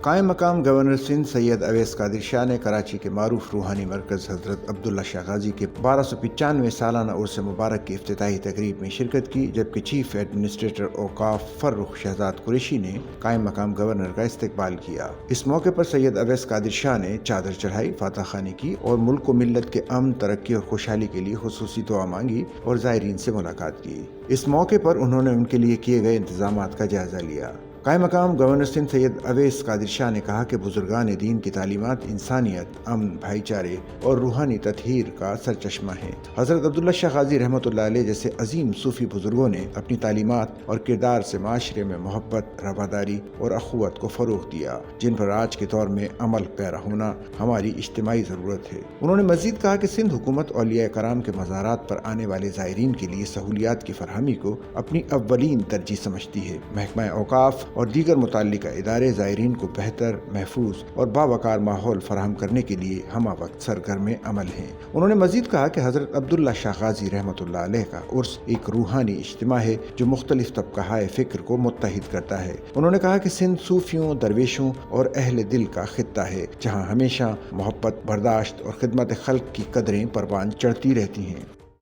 قائم مقام گورنر سندھ سید اویس قادر شاہ نے کراچی کے معروف روحانی مرکز حضرت عبداللہ شاہ غازی کے 1295 سالانہ عرس مبارک کی افتتاحی تقریب میں شرکت کی، جبکہ چیف ایڈمنسٹریٹر اوقاف فرخ شہزاد قریشی نے قائم مقام گورنر کا استقبال کیا۔ اس موقع پر سید اویس قادر شاہ نے چادر چڑھائی، فاتح خوانی کی اور ملک و ملت کے امن، ترقی اور خوشحالی کے لیے خصوصی دعا مانگی اور زائرین سے ملاقات کی۔ اس موقع پر انہوں نے ان کے لیے کیے گئے انتظامات کا جائزہ لیا۔ قائم مقام گورنر سندھ سید اویس قادر شاہ نے کہا کہ بزرگان دین کی تعلیمات انسانیت، امن، بھائی چارے اور روحانی تطہیر کا سرچشمہ ہیں۔ حضرت عبداللہ شاہ غازی رحمۃ اللہ علیہ جیسے عظیم صوفی بزرگوں نے اپنی تعلیمات اور کردار سے معاشرے میں محبت، رواداری اور اخوت کو فروغ دیا، جن پر آج کے دور میں عمل پیرا ہونا ہماری اجتماعی ضرورت ہے۔ انہوں نے مزید کہا کہ سندھ حکومت اولیاء کرام کے مزارات پر آنے والے زائرین کے لیے سہولیات کی فراہمی کو اپنی اولین ترجیح سمجھتی ہے۔ محکمہ اوقاف اور دیگر متعلقہ ادارے زائرین کو بہتر، محفوظ اور باوقار ماحول فراہم کرنے کے لیے ہمہ وقت سرگرم عمل ہیں۔ انہوں نے مزید کہا کہ حضرت عبداللہ شاہ غازی رحمۃ اللہ علیہ کا عرس ایک روحانی اجتماع ہے جو مختلف طبقہ فکر کو متحد کرتا ہے۔ انہوں نے کہا کہ سندھ صوفیوں، درویشوں اور اہل دل کا خطہ ہے، جہاں ہمیشہ محبت، برداشت اور خدمت خلق کی قدریں پروان چڑھتی رہتی ہیں۔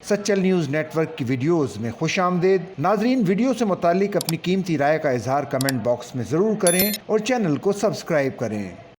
سچل نیوز نیٹ ورک کی ویڈیوز میں خوش آمدید۔ ناظرین، ویڈیو سے متعلق اپنی قیمتی رائے کا اظہار کمنٹ باکس میں ضرور کریں اور چینل کو سبسکرائب کریں۔